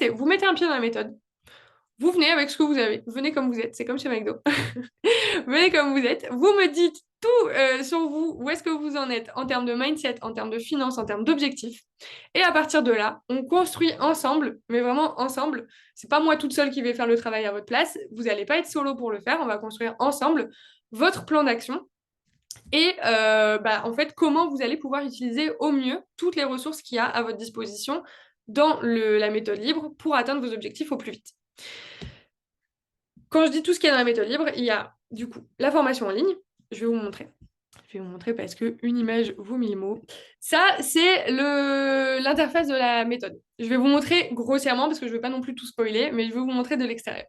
c'est vous mettez un pied dans la méthode. Vous venez avec ce que vous avez. Vous venez comme vous êtes. C'est comme chez McDo. Venez comme vous êtes. Vous me dites tout sur vous, où est-ce que vous en êtes en termes de mindset, en termes de finances, en termes d'objectifs. Et à partir de là, on construit ensemble, mais vraiment ensemble. C'est pas moi toute seule qui vais faire le travail à votre place. Vous n'allez pas être solo pour le faire. On va construire ensemble votre plan d'action et en fait, comment vous allez pouvoir utiliser au mieux toutes les ressources qu'il y a à votre disposition dans la méthode libre pour atteindre vos objectifs au plus vite. Quand je dis tout ce qu'il y a dans la méthode libre, il y a du coup la formation en ligne. Je vais vous montrer. Je vais vous montrer parce qu'une image vaut 1000 mots. Ça, c'est l'interface de la méthode. Je vais vous montrer grossièrement parce que je ne veux pas non plus tout spoiler, mais je vais vous montrer de l'extérieur.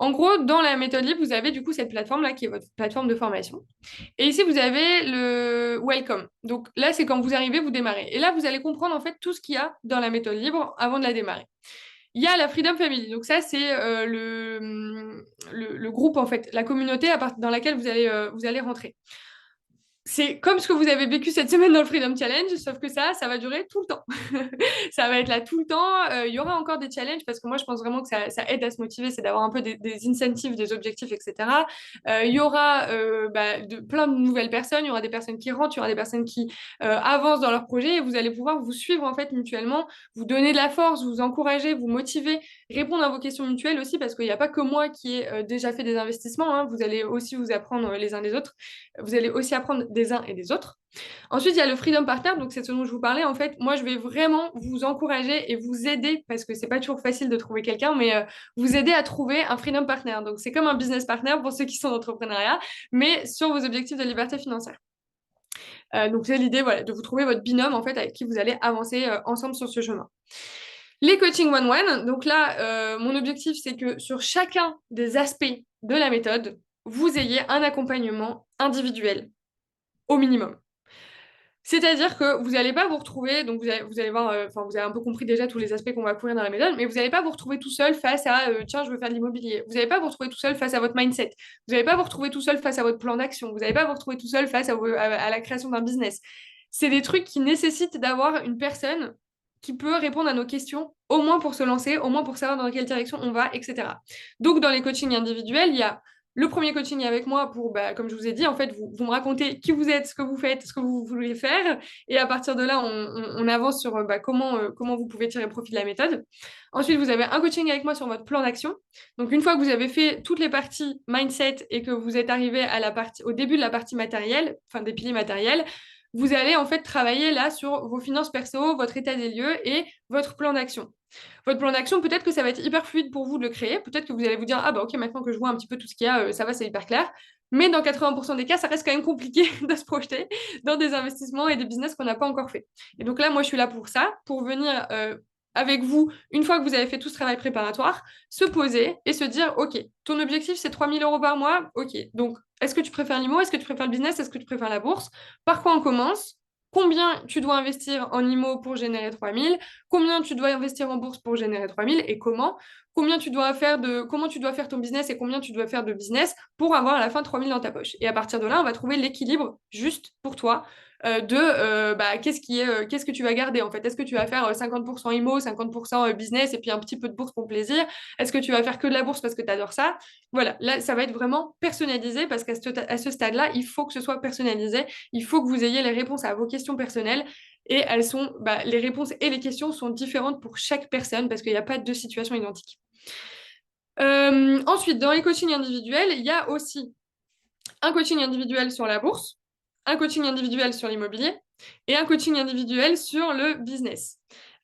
En gros, dans la méthode libre, vous avez du coup cette plateforme-là qui est votre plateforme de formation. Et ici, vous avez le Welcome. Donc là, c'est quand vous arrivez, vous démarrez. Et là, vous allez comprendre en fait tout ce qu'il y a dans la méthode libre avant de la démarrer. Il y a la Freedom Family. Donc ça, c'est le groupe, en fait, la communauté dans laquelle vous allez rentrer. C'est comme ce que vous avez vécu cette semaine dans le Freedom Challenge, sauf que ça va durer tout le temps. Ça va être là tout le temps. Il y aura encore des challenges parce que moi, je pense vraiment que ça aide à se motiver, c'est d'avoir un peu des incentives, des objectifs, etc. Il y aura plein de nouvelles personnes. Il y aura des personnes qui rentrent, il y aura des personnes qui avancent dans leur projet et vous allez pouvoir vous suivre en fait mutuellement, vous donner de la force, vous encourager, vous motiver, répondre à vos questions mutuelles aussi parce qu'il n'y a pas que moi qui ai déjà fait des investissements. Hein. Vous allez aussi vous apprendre les uns des autres. Vous allez aussi apprendre des uns et des autres. Ensuite, il y a le Freedom Partner, donc c'est ce dont je vous parlais. En fait, moi, je vais vraiment vous encourager et vous aider, parce que c'est pas toujours facile de trouver quelqu'un, mais vous aider à trouver un Freedom Partner. Donc, c'est comme un business partner pour ceux qui sont en entrepreneuriat, mais sur vos objectifs de liberté financière. Donc, c'est l'idée voilà, de vous trouver votre binôme, en fait, avec qui vous allez avancer ensemble sur ce chemin. Les coaching one-one, donc là, mon objectif, c'est que sur chacun des aspects de la méthode, vous ayez un accompagnement individuel au minimum. C'est-à-dire que vous n'allez pas vous retrouver, donc vous allez voir, vous avez un peu compris déjà tous les aspects qu'on va couvrir dans la méthode, mais vous n'allez pas vous retrouver tout seul face à tiens, je veux faire de l'immobilier. Vous n'allez pas vous retrouver tout seul face à votre mindset. Vous n'allez pas vous retrouver tout seul face à votre plan d'action. Vous n'allez pas vous retrouver tout seul face à la création d'un business. C'est des trucs qui nécessitent d'avoir une personne qui peut répondre à nos questions, au moins pour se lancer, au moins pour savoir dans quelle direction on va, etc. Donc, dans les coachings individuels, il y a le premier coaching avec moi pour, comme je vous ai dit, en fait, vous me racontez qui vous êtes, ce que vous faites, ce que vous voulez faire. Et à partir de là, on avance sur comment vous pouvez tirer profit de la méthode. Ensuite, vous avez un coaching avec moi sur votre plan d'action. Donc, une fois que vous avez fait toutes les parties mindset et que vous êtes arrivé au début de la partie matérielle, enfin des piliers matériels, vous allez en fait travailler là sur vos finances perso, votre état des lieux et votre plan d'action. Votre plan d'action, peut-être que ça va être hyper fluide pour vous de le créer. Peut-être que vous allez vous dire, ah bah ok, maintenant que je vois un petit peu tout ce qu'il y a, ça va, c'est hyper clair. Mais dans 80% des cas, ça reste quand même compliqué de se projeter dans des investissements et des business qu'on n'a pas encore fait. Et donc là, moi, je suis là pour ça, pour venir avec vous, une fois que vous avez fait tout ce travail préparatoire, se poser et se dire, ok, ton objectif, c'est 3000 euros par mois. Ok, donc est-ce que tu préfères l'IMO? Est-ce que tu préfères le business? Est-ce que tu préfères la bourse? Par quoi on commence? Combien tu dois investir en IMO pour générer 3000? Combien tu dois investir en bourse pour générer 3000 et comment? Comment tu dois faire ton business et combien tu dois faire de business pour avoir à la fin 3000 dans ta poche. Et à partir de là, on va trouver l'équilibre juste pour toi qu'est-ce que tu vas garder en fait. Est-ce que tu vas faire 50% IMO, 50% business et puis un petit peu de bourse pour plaisir? Est-ce que tu vas faire que de la bourse parce que tu adores ça? Voilà, là, ça va être vraiment personnalisé parce qu'à ce stade-là, il faut que ce soit personnalisé. Il faut que vous ayez les réponses à vos questions personnelles et les réponses et les questions sont différentes pour chaque personne parce qu'il n'y a pas deux situations identiques. Ensuite, dans les coachings individuels, il y a aussi un coaching individuel sur la bourse, un coaching individuel sur l'immobilier et un coaching individuel sur le business.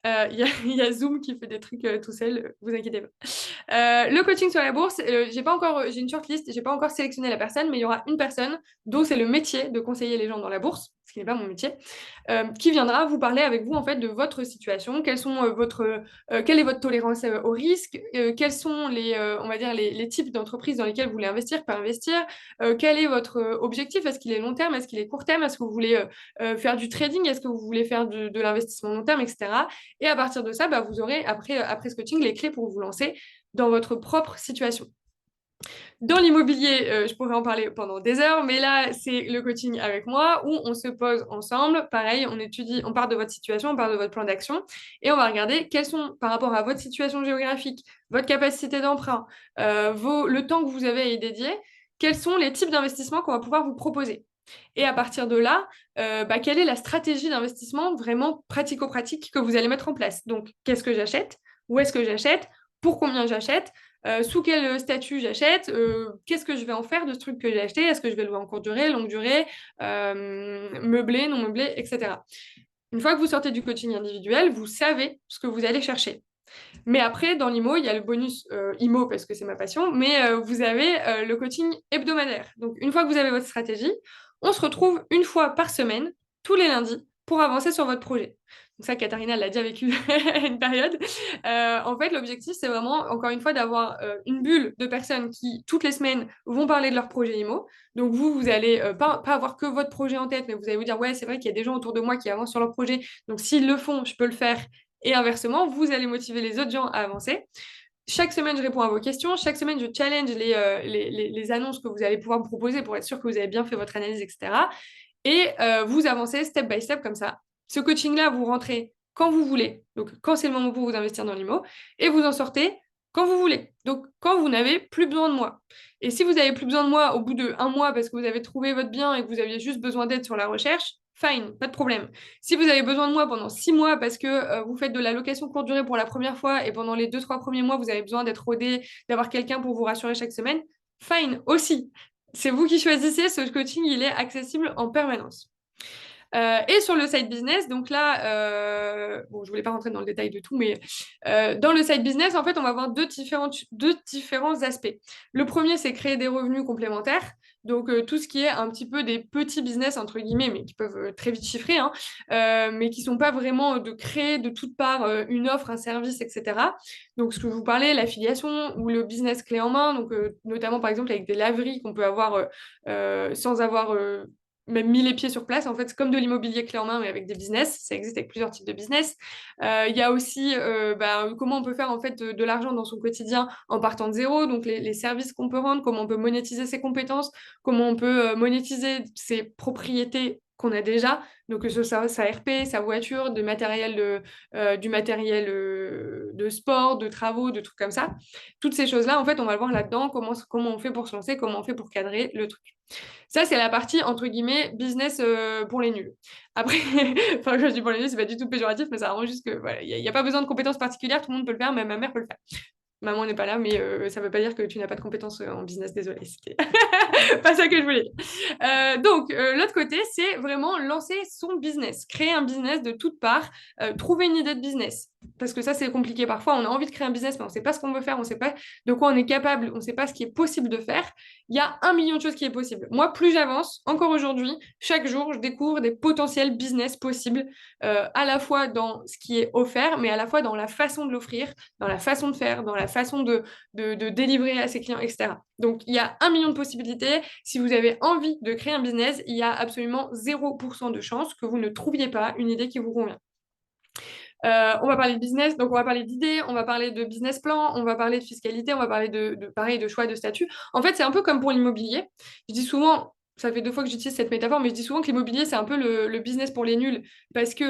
Il y a Zoom qui fait des trucs tout seul, vous inquiétez pas. Le coaching sur la bourse, j'ai une shortlist, j'ai pas encore sélectionné la personne, mais il y aura une personne dont c'est le métier de conseiller les gens dans la bourse, ce qui n'est pas mon métier, qui viendra vous parler avec vous en fait de votre situation, quelle est votre tolérance au risque, quels sont on va dire les types d'entreprises dans lesquelles vous voulez investir, pas investir, quel est votre objectif, est-ce qu'il est long terme, est-ce qu'il est court terme, est-ce que vous voulez faire du trading, est-ce que vous voulez faire de l'investissement long terme, etc. Et à partir de ça, vous aurez après ce coaching les clés pour vous lancer dans votre propre situation. Dans l'immobilier, je pourrais en parler pendant des heures, mais là, c'est le coaching avec moi où on se pose ensemble. Pareil, on étudie, on part de votre situation, on part de votre plan d'action et on va regarder quels sont, par rapport à votre situation géographique, votre capacité d'emprunt, le temps que vous avez à y dédier, quels sont les types d'investissements qu'on va pouvoir vous proposer. Et à partir de là, quelle est la stratégie d'investissement vraiment pratico-pratique que vous allez mettre en place. Donc, qu'est-ce que j'achète? Où est-ce que j'achète? Pour combien j'achète? Sous quel statut j'achète, qu'est-ce que je vais en faire de ce truc que j'ai acheté, est-ce que je vais le louer en courte durée, longue durée, meublé, non meublé, etc. Une fois que vous sortez du coaching individuel, vous savez ce que vous allez chercher. Mais après, dans l'IMO, il y a le bonus IMO parce que c'est ma passion, mais vous avez le coaching hebdomadaire. Donc, une fois que vous avez votre stratégie, on se retrouve une fois par semaine, tous les lundis, pour avancer sur votre projet. Donc ça, Katharina l'a déjà vécu une période. En fait, l'objectif, c'est vraiment, encore une fois, d'avoir une bulle de personnes qui, toutes les semaines, vont parler de leur projet IMO. Donc vous allez pas avoir que votre projet en tête, mais vous allez vous dire, ouais, c'est vrai qu'il y a des gens autour de moi qui avancent sur leur projet. Donc s'ils le font, je peux le faire. Et inversement, vous allez motiver les autres gens à avancer. Chaque semaine, je réponds à vos questions. Chaque semaine, je challenge les annonces que vous allez pouvoir me proposer pour être sûr que vous avez bien fait votre analyse, etc. Et vous avancez step by step comme ça. Ce coaching-là, vous rentrez quand vous voulez. Donc, quand c'est le moment pour vous investir dans l'IMO. Et vous en sortez quand vous voulez. Donc, quand vous n'avez plus besoin de moi. Et si vous n'avez plus besoin de moi au bout d'un mois parce que vous avez trouvé votre bien et que vous aviez juste besoin d'aide sur la recherche, fine, pas de problème. Si vous avez besoin de moi pendant 6 mois parce que vous faites de la location courte durée pour la première fois et pendant les 2, 3 premiers mois, vous avez besoin d'être rodé, d'avoir quelqu'un pour vous rassurer chaque semaine, fine aussi. C'est vous qui choisissez, ce coaching, il est accessible en permanence. Et sur le side business, donc là, bon, je voulais pas rentrer dans le détail de tout, mais dans le side business, en fait, on va avoir deux différents aspects. Le premier, c'est créer des revenus complémentaires. Donc, tout ce qui est un petit peu des petits business, entre guillemets, mais qui peuvent très vite chiffrer, hein, mais qui sont pas vraiment de créer de toutes parts une offre, un service, etc. Donc, ce que je vous parlais, l'affiliation ou le business clé en main, donc notamment, par exemple, avec des laveries qu'on peut avoir sans avoir même mis les pieds sur place. En fait, c'est comme de l'immobilier clé en main, mais avec des business. Ça existe avec plusieurs types de business. Il y a aussi comment on peut faire en fait de l'argent dans son quotidien en partant de zéro. Donc, les services qu'on peut rendre, comment on peut monétiser ses compétences, comment on peut monétiser ses propriétés qu'on a déjà, donc que ce soit sa RP, sa voiture, du matériel de sport, de travaux, de trucs comme ça. Toutes ces choses-là, en fait, on va le voir là-dedans, comment on fait pour se lancer, comment on fait pour cadrer le truc. Ça, c'est la partie, entre guillemets, business pour les nuls. Après, enfin, quand je dis pour les nuls, c'est pas du tout péjoratif, mais ça rend juste que, voilà, il n'y a pas besoin de compétences particulières, tout le monde peut le faire, même ma mère peut le faire. Maman n'est pas là, mais ça ne veut pas dire que tu n'as pas de compétences en business, désolée, c'était pas ça que je voulais dire. Donc, l'autre côté, c'est vraiment lancer son business, créer un business de toutes parts, trouver une idée de business. Parce que ça, c'est compliqué parfois. On a envie de créer un business, mais on ne sait pas ce qu'on veut faire, on ne sait pas de quoi on est capable, on ne sait pas ce qui est possible de faire. Il y a 1 million de choses qui est possible. Moi, plus j'avance, encore aujourd'hui, chaque jour, je découvre des potentiels business possibles, à la fois dans ce qui est offert, mais à la fois dans la façon de l'offrir, dans la façon de faire, dans la façon de délivrer à ses clients, etc. Donc, il y a 1 million de possibilités. Si vous avez envie de créer un business, il y a absolument 0% de chance que vous ne trouviez pas une idée qui vous convient. On va parler de business, donc on va parler d'idées, on va parler de business plan, on va parler de fiscalité, on va parler pareil, de choix de statut. En fait, c'est un peu comme pour l'immobilier. Je dis souvent, ça fait 2 fois que j'utilise cette métaphore, mais je dis souvent que l'immobilier, c'est un peu le business pour les nuls, parce que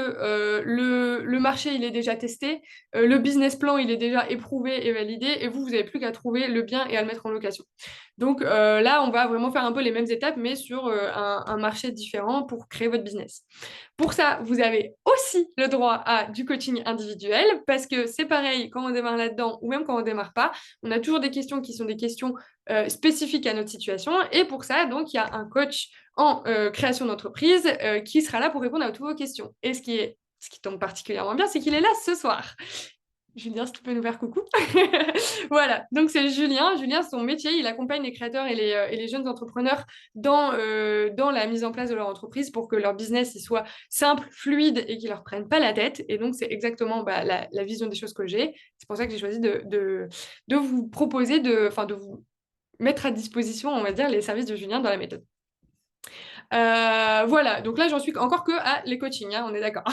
le marché, il est déjà testé, le business plan, il est déjà éprouvé et validé, et vous n'avez plus qu'à trouver le bien et à le mettre en location. Donc là, on va vraiment faire un peu les mêmes étapes, mais sur un marché différent pour créer votre business. Pour ça, vous avez aussi le droit à du coaching individuel parce que c'est pareil quand on démarre là-dedans ou même quand on ne démarre pas. On a toujours des questions qui sont des questions spécifiques à notre situation. Et pour ça, donc, il y a un coach en création d'entreprise qui sera là pour répondre à toutes vos questions. Et ce qui tombe particulièrement bien, c'est qu'il est là ce soir. Julien, si tu peux nous faire coucou. Voilà, donc c'est Julien. Julien, son métier, il accompagne les créateurs et les jeunes entrepreneurs dans la mise en place de leur entreprise pour que leur business il soit simple, fluide et qu'ils ne leur prennent pas la tête. Et donc, c'est exactement la vision des choses que j'ai. C'est pour ça que j'ai choisi de vous proposer, de vous mettre à disposition, on va dire, les services de Julien dans la méthode. Voilà, donc là, j'en suis encore que à les coachings, hein, on est d'accord.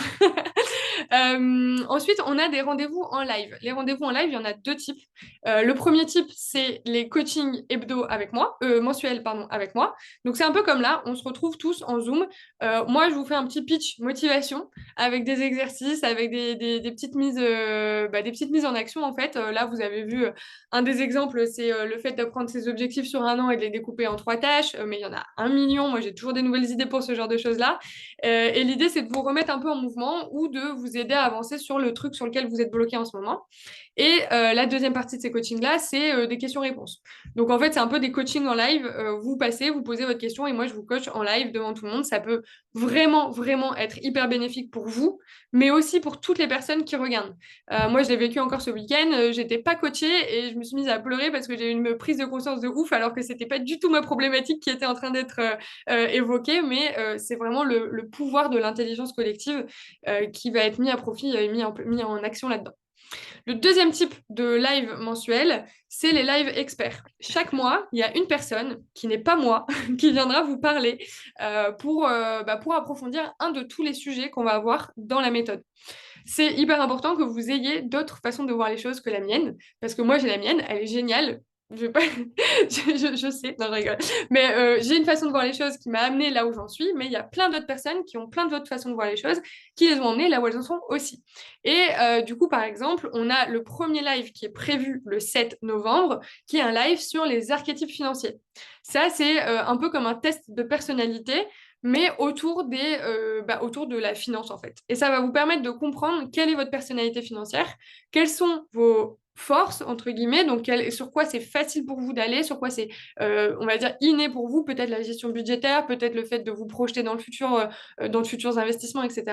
Ensuite, on a des rendez-vous en live. Les rendez-vous en live, il y en a deux types. Le premier type, c'est les coachings hebdo avec moi, mensuels, pardon, avec moi. Donc, c'est un peu comme là, on se retrouve tous en Zoom. Moi, je vous fais un petit pitch motivation avec des exercices, avec des petites mises, des petites mises en action, en fait. Là, vous avez vu un des exemples, c'est le fait de prendre ses objectifs sur un an et de les découper en 3 tâches. Mais il y en a 1 million. Moi, j'ai toujours des nouvelles idées pour ce genre de choses-là. Et l'idée, c'est de vous remettre un peu en mouvement ou de vous aider à avancer sur le truc sur lequel vous êtes bloqué en ce moment. Et la deuxième partie de ces coachings-là, c'est des questions-réponses. Donc en fait, c'est un peu des coachings en live. Vous passez, vous posez votre question et moi, je vous coach en live devant tout le monde. Ça peut vraiment, vraiment être hyper bénéfique pour vous, mais aussi pour toutes les personnes qui regardent. Moi, je l'ai vécu encore ce week-end. J'étais pas coachée et je me suis mise à pleurer parce que j'ai eu une prise de conscience de ouf alors que c'était pas du tout ma problématique qui était en train d'être évoquée, mais c'est vraiment le pouvoir de l'intelligence collective qui va être mis à profit et mis en action là-dedans. Le deuxième type de live mensuel, c'est les lives experts. Chaque mois, il y a une personne qui n'est pas moi qui viendra vous parler pour approfondir un de tous les sujets qu'on va avoir dans la méthode. C'est hyper important que vous ayez d'autres façons de voir les choses que la mienne, parce que moi j'ai la mienne, elle est géniale. Je, vais pas... je sais, non, je rigole. Mais j'ai une façon de voir les choses qui m'a amené là où j'en suis, mais il y a plein d'autres personnes qui ont plein d'autres façons de voir les choses qui les ont emmenées là où elles en sont aussi. Et du coup, par exemple, on a le premier live qui est prévu le 7 novembre, qui est un live sur les archétypes financiers. Ça, c'est un peu comme un test de personnalité, mais autour autour de la finance, en fait. Et ça va vous permettre de comprendre quelle est votre personnalité financière, quelles sont vos forces, entre guillemets, donc sur quoi c'est facile pour vous d'aller, sur quoi c'est, on va dire, inné pour vous, peut-être la gestion budgétaire, peut-être le fait de vous projeter dans le futur, dans de futurs investissements, etc.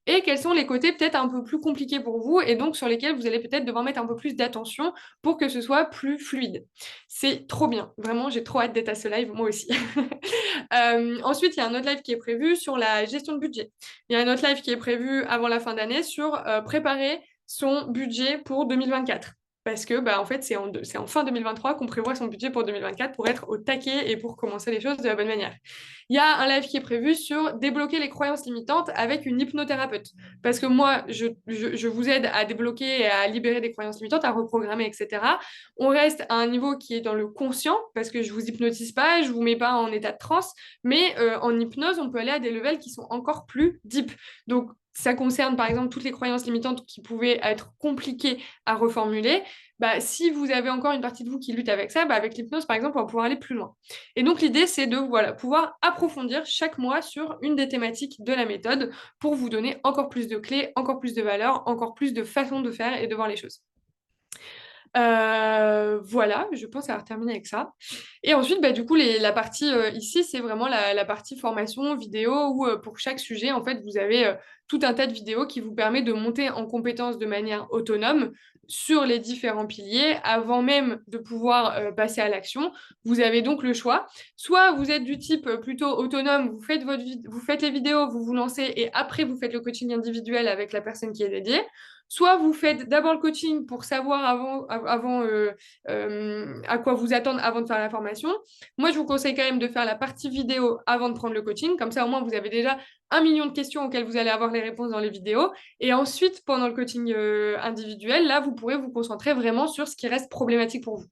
Et quels sont les côtés peut-être un peu plus compliqués pour vous, et donc sur lesquels vous allez peut-être devoir mettre un peu plus d'attention pour que ce soit plus fluide. C'est trop bien, vraiment, j'ai trop hâte d'être à ce live, moi aussi. Ensuite, il y a un autre live qui est prévu sur la gestion de budget. Il y a un autre live qui est prévu avant la fin d'année sur préparer son budget pour 2024. Parce que, en fait, c'est en fin 2023 qu'on prévoit son budget pour 2024 pour être au taquet et pour commencer les choses de la bonne manière. Il y a un live qui est prévu sur débloquer les croyances limitantes avec une hypnothérapeute. Parce que moi, je vous aide à débloquer et à libérer des croyances limitantes, à reprogrammer, etc. On reste à un niveau qui est dans le conscient, parce que je vous hypnotise pas, je vous mets pas en état de transe, mais en hypnose, on peut aller à des levels qui sont encore plus deep. Donc, ça concerne par exemple toutes les croyances limitantes qui pouvaient être compliquées à reformuler. Si vous avez encore une partie de vous qui lutte avec ça, avec l'hypnose par exemple, on va pouvoir aller plus loin. Et donc l'idée, c'est de pouvoir approfondir chaque mois sur une des thématiques de la méthode pour vous donner encore plus de clés, encore plus de valeurs, encore plus de façons de faire et de voir les choses. Voilà, je pense avoir terminé avec ça. Et ensuite, du coup, la partie ici, c'est vraiment la partie formation vidéo où pour chaque sujet, en fait, vous avez tout un tas de vidéos qui vous permet de monter en compétences de manière autonome sur les différents piliers avant même de pouvoir passer à l'action. Vous avez donc le choix. Soit vous êtes du type plutôt autonome, vous faites les vidéos, vous vous lancez et après vous faites le coaching individuel avec la personne qui est dédiée. Soit vous faites d'abord le coaching pour savoir à quoi vous attendre avant de faire la formation. Moi, je vous conseille quand même de faire la partie vidéo avant de prendre le coaching. Comme ça, au moins, vous avez déjà 1 million de questions auxquelles vous allez avoir les réponses dans les vidéos. Et ensuite, pendant le coaching individuel, là, vous pourrez vous concentrer vraiment sur ce qui reste problématique pour vous.